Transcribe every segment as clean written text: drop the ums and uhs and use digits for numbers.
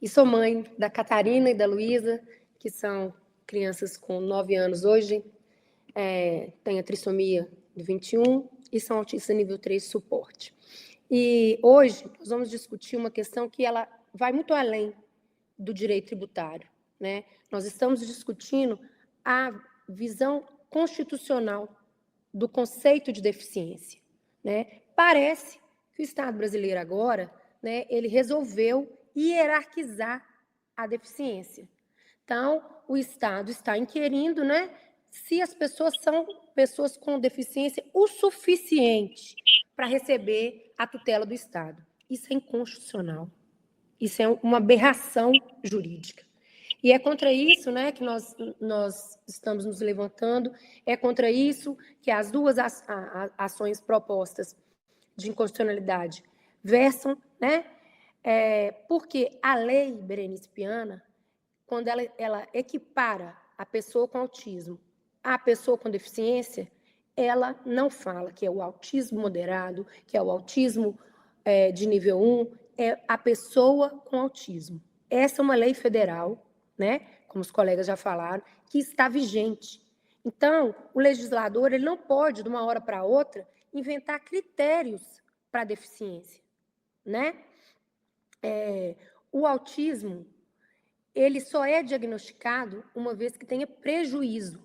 E sou mãe da Catarina e da Luísa, que são crianças com 9 anos hoje, têm a trissomia de 21 e são autistas nível 3 de suporte. E hoje nós vamos discutir uma questão que ela vai muito além do direito tributário, né? Nós estamos discutindo a visão constitucional do conceito de deficiência, né? Parece que o Estado brasileiro agora, né, ele resolveu hierarquizar a deficiência. Então, o Estado está inquirindo, né, se as pessoas são pessoas com deficiência o suficiente para receber a tutela do Estado. Isso é inconstitucional. Isso é uma aberração jurídica. E é contra isso, né, que nós estamos nos levantando, é contra isso que as duas ações propostas de inconstitucionalidade versam, né, porque a lei Berenice Piana, quando ela equipara a pessoa com autismo à pessoa com deficiência, ela não fala que é o autismo moderado, que é o autismo de nível 1, é a pessoa com autismo. Essa é uma lei federal, né, como os colegas já falaram, que está vigente. Então, o legislador ele não pode, de uma hora para outra, inventar critérios para a deficiência, né? O autismo, ele só é diagnosticado uma vez que tenha prejuízo.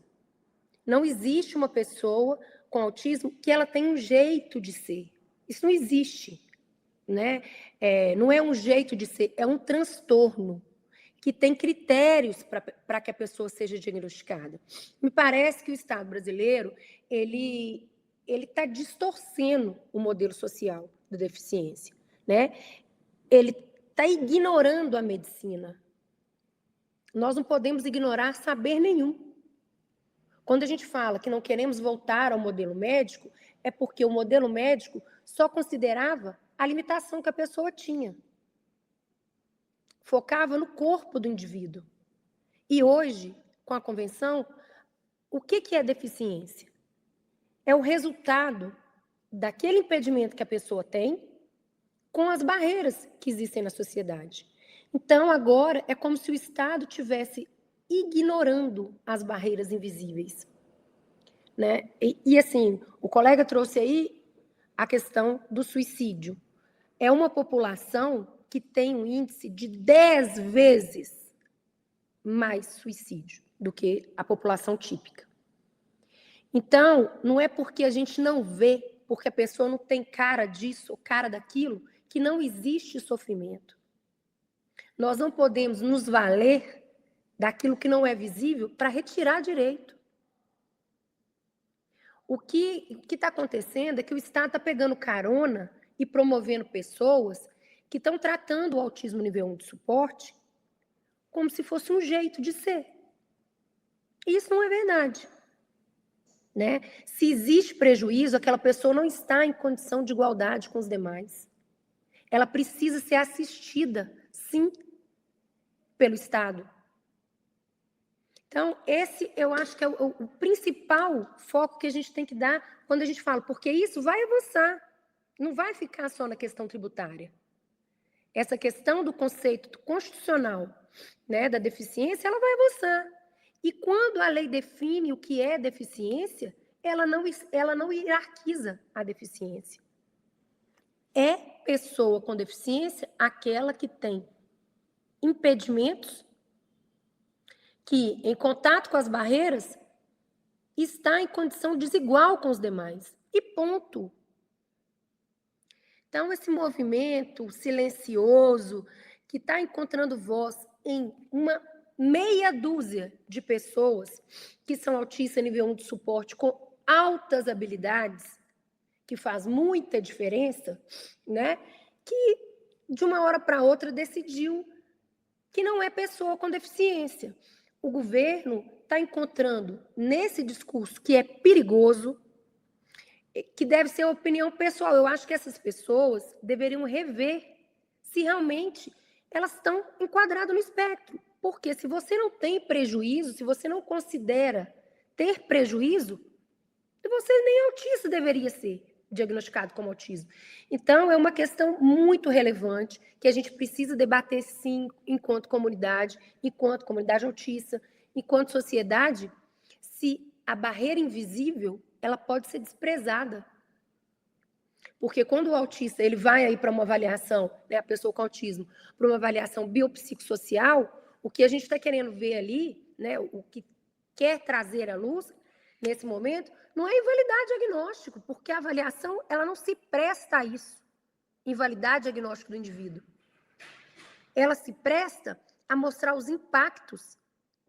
Não existe uma pessoa com autismo que ela tenha um jeito de ser. Isso não existe, né? Não é um jeito de ser, é um transtorno que tem critérios para que a pessoa seja diagnosticada. Me parece que o Estado brasileiro ele está distorcendo o modelo social da deficiência, né? Ele está ignorando a medicina. Nós não podemos ignorar saber nenhum. Quando a gente fala que não queremos voltar ao modelo médico, é porque o modelo médico só considerava a limitação que a pessoa tinha. Focava no corpo do indivíduo. E hoje, com a convenção, o que é deficiência? É o resultado daquele impedimento que a pessoa tem com as barreiras que existem na sociedade. Então, agora, é como se o Estado estivesse ignorando as barreiras invisíveis, né? E assim, o colega trouxe aí a questão do suicídio. É uma população que tem um índice de 10 vezes mais suicídio do que a população típica. Então, não é porque a gente não vê, porque a pessoa não tem cara disso ou cara daquilo, que não existe sofrimento. Nós não podemos nos valer daquilo que não é visível para retirar direito. O que está acontecendo é que o Estado está pegando carona e promovendo pessoas que estão tratando o autismo nível 1 de suporte como se fosse um jeito de ser. E isso não é verdade, né? Se existe prejuízo, aquela pessoa não está em condição de igualdade com os demais. Ela precisa ser assistida, sim, pelo Estado. Então, esse eu acho que é o principal foco que a gente tem que dar quando a gente fala, porque isso vai avançar, não vai ficar só na questão tributária. Essa questão do conceito constitucional, né, da deficiência, ela vai avançar. E quando a lei define o que é deficiência, ela não hierarquiza a deficiência. É pessoa com deficiência aquela que tem impedimentos, que, em contato com as barreiras, está em condição desigual com os demais. E ponto. Então, esse movimento silencioso, que está encontrando voz em uma meia dúzia de pessoas que são autistas nível 1 de suporte com altas habilidades, que faz muita diferença, né? Que, de uma hora para outra, decidiu que não é pessoa com deficiência. O governo está encontrando nesse discurso que é perigoso, que deve ser opinião pessoal. Eu acho que essas pessoas deveriam rever se realmente elas estão enquadradas no espectro. Porque se você não tem prejuízo, se você não considera ter prejuízo, você nem autista deveria ser. diagnosticado como autismo. Então, é uma questão muito relevante que a gente precisa debater, sim, enquanto comunidade autista, enquanto sociedade, se a barreira invisível ela pode ser desprezada. Porque quando o autista ele vai aí para uma avaliação, né, a pessoa com autismo, para uma avaliação biopsicossocial, o que a gente está querendo ver ali, né, o que quer trazer à luz, nesse momento, não é invalidar diagnóstico, porque a avaliação ela não se presta a isso, invalidar diagnóstico do indivíduo. Ela se presta a mostrar os impactos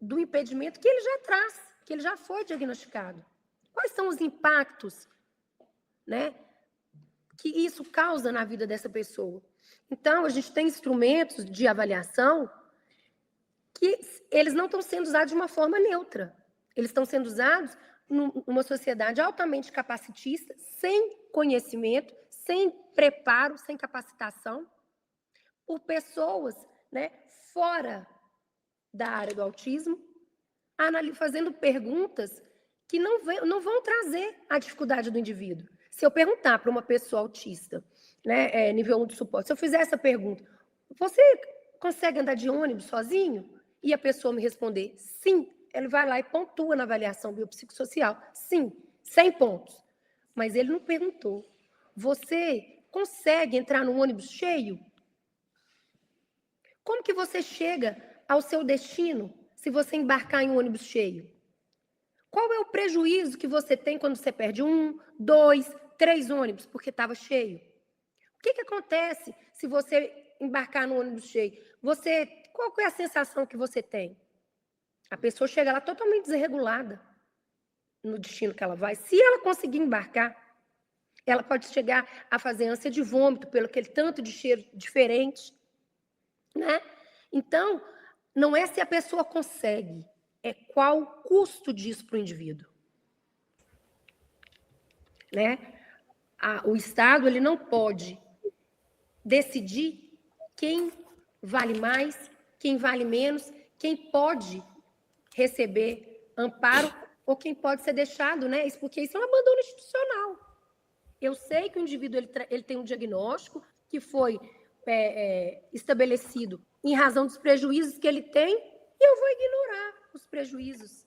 do impedimento que ele já traz, que ele já foi diagnosticado. Quais são os impactos, né, que isso causa na vida dessa pessoa? Então, a gente tem instrumentos de avaliação que eles não estão sendo usados de uma forma neutra. Eles estão sendo usados numa sociedade altamente capacitista, sem conhecimento, sem preparo, sem capacitação, por pessoas, né, fora da área do autismo, fazendo perguntas que não vão trazer a dificuldade do indivíduo. Se eu perguntar para uma pessoa autista, né, nível 1 de suporte, se eu fizer essa pergunta, você consegue andar de ônibus sozinho? E a pessoa me responder sim, ele vai lá e pontua na avaliação biopsicossocial. Sim, 100 pontos. Mas ele não perguntou. Você consegue entrar num ônibus cheio? Como que você chega ao seu destino se você embarcar em um ônibus cheio? Qual é o prejuízo que você tem quando você perde 1, 2, 3 ônibus porque estava cheio? O que acontece se você embarcar no ônibus cheio? Qual é a sensação que você tem? A pessoa chega lá totalmente desregulada no destino que ela vai. Se ela conseguir embarcar, ela pode chegar a fazer ânsia de vômito pelo aquele tanto de cheiro diferente, né? Então, não é se a pessoa consegue, é qual o custo disso para o indivíduo, né? O Estado ele não pode decidir quem vale mais, quem vale menos, quem pode receber amparo ou quem pode ser deixado, né? Porque isso é um abandono institucional. Eu sei que o indivíduo ele tem um diagnóstico que foi estabelecido em razão dos prejuízos que ele tem e eu vou ignorar os prejuízos